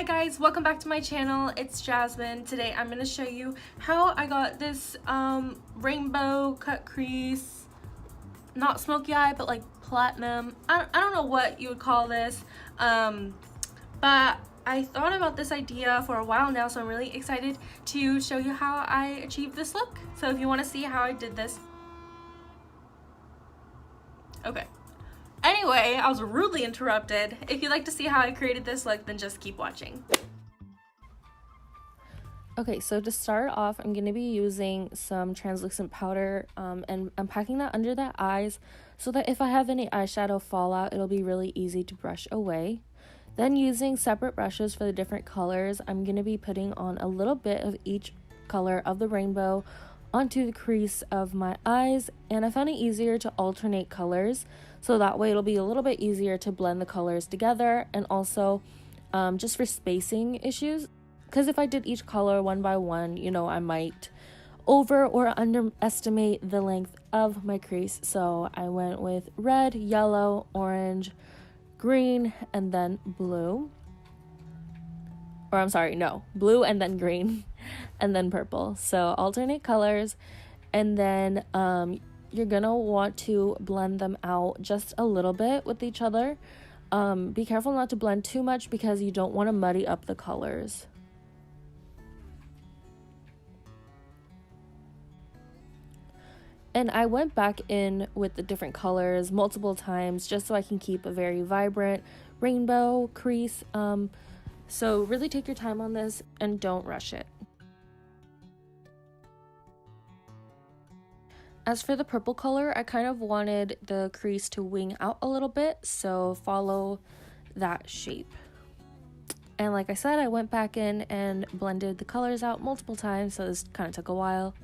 Hi guys, welcome back to my channel. It's Jasmine. Today I'm going to show you how I got this rainbow cut crease, not smoky eye, but like platinum. I don't know what you would call this, but I thought about this idea for a while now, so I'm really excited to show you how I achieved this look. So if you want to see how I did this. Okay. Anyway, I was rudely interrupted. If you'd like to see how I created this look, then just keep watching. Okay, so to start off, I'm going to be using some translucent powder, and I'm packing that under the eyes so that if I have any eyeshadow fallout, it'll be really easy to brush away. Then using separate brushes for the different colors, I'm going to be putting on a little bit of each color of the rainbow onto the crease of my eyes, and I found it easier to alternate colors so that way it'll be a little bit easier to blend the colors together, and also just for spacing issues, because if I did each color one by one, you know, I might over or underestimate the length of my crease. So I went with red, yellow, orange, green, and then blue. Or I'm sorry, no, blue and then green and then purple. So alternate colors, and then you're gonna want to blend them out just a little bit with each other. Be careful not to blend too much because you don't want to muddy up the colors. And I went back in with the different colors multiple times just so I can keep a very vibrant rainbow crease. So really take your time on this and don't rush it. As for the purple color, I kind of wanted the crease to wing out a little bit, so follow that shape. And like I said, I went back in and blended the colors out multiple times, so this kind of took a while.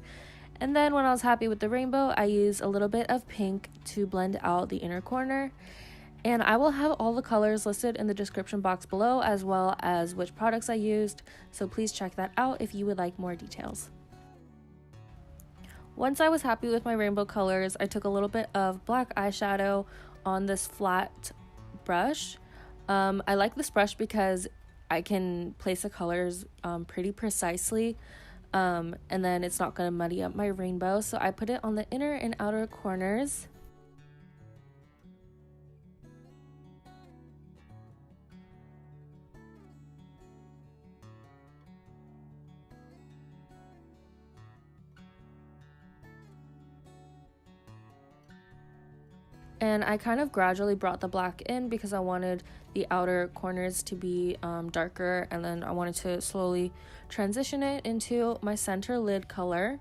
And then when I was happy with the rainbow, I used a little bit of pink to blend out the inner corner. And I will have all the colors listed in the description box below, as well as which products I used, so please check that out if you would like more details. Once I was happy with my rainbow colors, I took a little bit of black eyeshadow on this flat brush. I like this brush because I can place the colors pretty precisely, and then it's not going to muddy up my rainbow, so I put it on the inner and outer corners. And I kind of gradually brought the black in because I wanted the outer corners to be darker, and then I wanted to slowly transition it into my center lid color.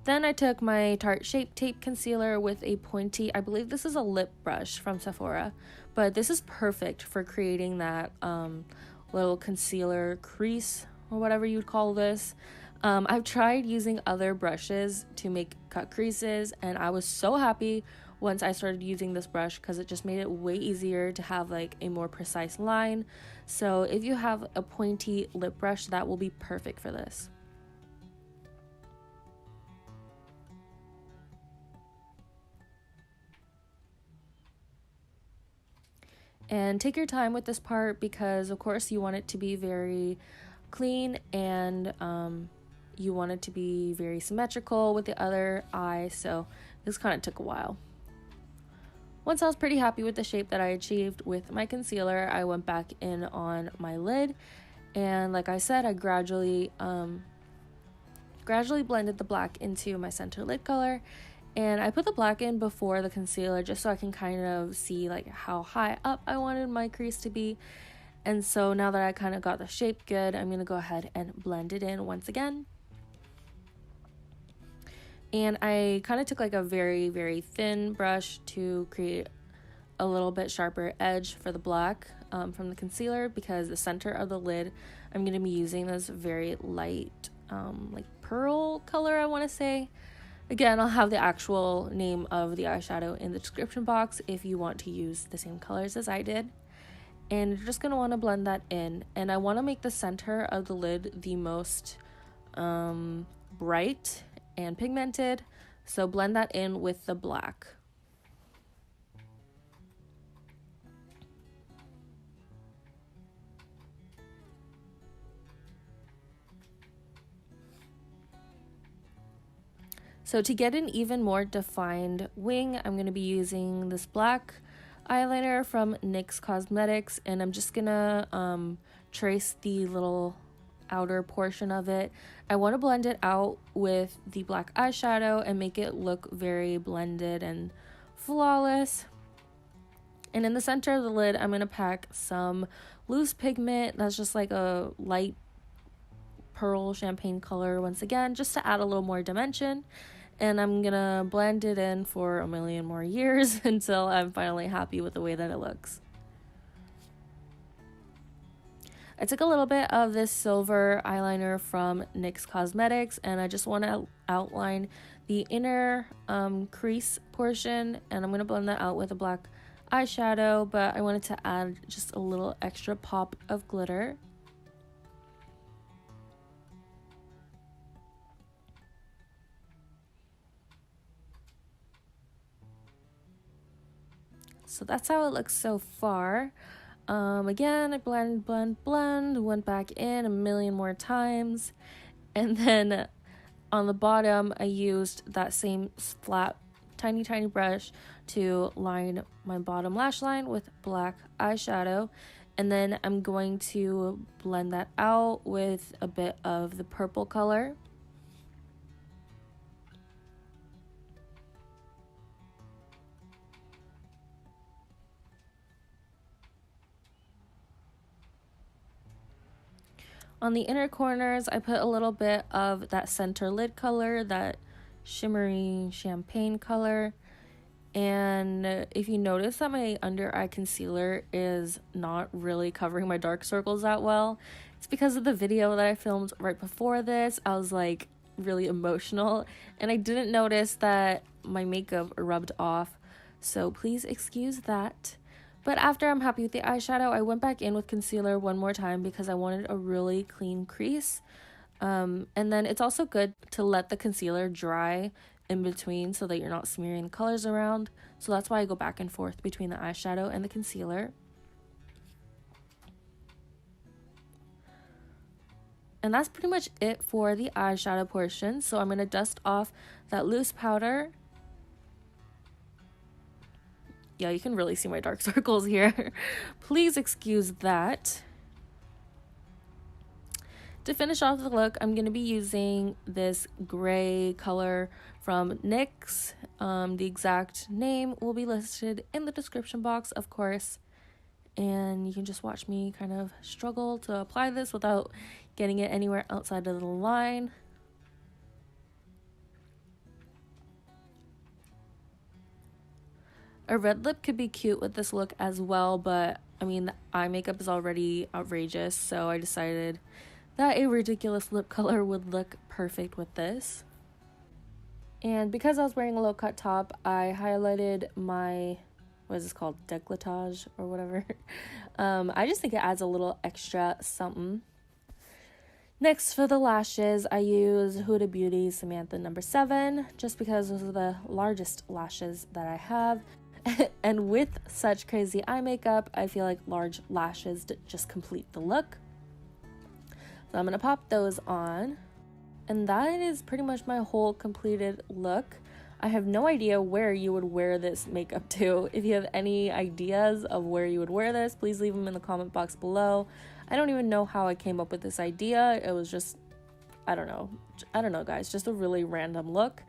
Then I took my Tarte Shape Tape Concealer with a pointy, I believe this is a lip brush from Sephora, but this is perfect for creating that little concealer crease, or whatever you'd call this. I've tried using other brushes to make cut creases, and I was so happy once I started using this brush because it just made it way easier to have like a more precise line. So if you have a pointy lip brush, that will be perfect for this. And take your time with this part because of course you want it to be very clean, and you want it to be very symmetrical with the other eye, so this kind of took a while. Once I was pretty happy with the shape that I achieved with my concealer, I went back in on my lid, and like I said, I gradually blended the black into my center lid color, and I put the black in before the concealer just so I can kind of see like how high up I wanted my crease to be. And so now that I kind of got the shape good, I'm going to go ahead and blend it in once again. And I kind of took like a very, very thin brush to create a little bit sharper edge for the black from the concealer, because the center of the lid, I'm going to be using this very light like pearl color, I want to say. Again, I'll have the actual name of the eyeshadow in the description box if you want to use the same colors as I did. And you're just going to want to blend that in. And I want to make the center of the lid the most bright and pigmented, so blend that in with the black. So to get an even more defined wing, I'm going to be using this black eyeliner from NYX Cosmetics, and I'm just going to trace the little outer portion of it. I want to blend it out with the black eyeshadow and make it look very blended and flawless. And in the center of the lid, I'm going to pack some loose pigment that's just like a light pearl champagne color once again, just to add a little more dimension. And I'm going to blend it in for a million more years until I'm finally happy with the way that it looks. I took a little bit of this silver eyeliner from NYX Cosmetics, and I just want to outline the inner crease portion, and I'm going to blend that out with a black eyeshadow, but I wanted to add just a little extra pop of glitter. So that's how it looks so far. Again, I blend, went back in a million more times, and then on the bottom I used that same flat tiny brush to line my bottom lash line with black eyeshadow, and then I'm going to blend that out with a bit of the purple color. On the inner corners, I put a little bit of that center lid color, that shimmery champagne color. And if you notice that my under eye concealer is not really covering my dark circles that well, it's because of the video that I filmed right before this. I was like really emotional and I didn't notice that my makeup rubbed off. So please excuse that. But after I'm happy with the eyeshadow, I went back in with concealer one more time because I wanted a really clean crease. And then it's also good to let the concealer dry in between so that you're not smearing the colors around. So that's why I go back and forth between the eyeshadow and the concealer. And that's pretty much it for the eyeshadow portion. So I'm going to dust off that loose powder. Yeah, you can really see my dark circles here. Please excuse that. To finish off the look, I'm going to be using this gray color from NYX. The exact name will be listed in the description box, of course. And you can just watch me kind of struggle to apply this without getting it anywhere outside of the line. A red lip could be cute with this look as well, but I mean, the eye makeup is already outrageous, so I decided that a ridiculous lip color would look perfect with this. And because I was wearing a low cut top, I highlighted my, what is this called, décolletage or whatever. I just think it adds a little extra something. Next, for the lashes, I use Huda Beauty's Samantha No. 7, just because those are the largest lashes that I have. And with such crazy eye makeup, I feel like large lashes just complete the look. So I'm going to pop those on. And that is pretty much my whole completed look. I have no idea where you would wear this makeup to. If you have any ideas of where you would wear this, please leave them in the comment box below. I don't even know how I came up with this idea. It was just, I don't know guys, just a really random look.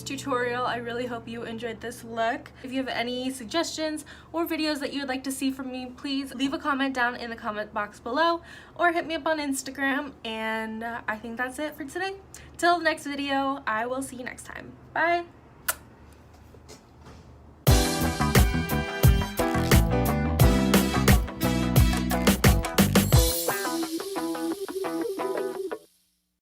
Tutorial. I really hope you enjoyed this look. If you have any suggestions or videos that you would like to see from me, please leave a comment down in the comment box below or hit me up on Instagram. And I think that's it for today. Till the next video, I will see you next time. Bye!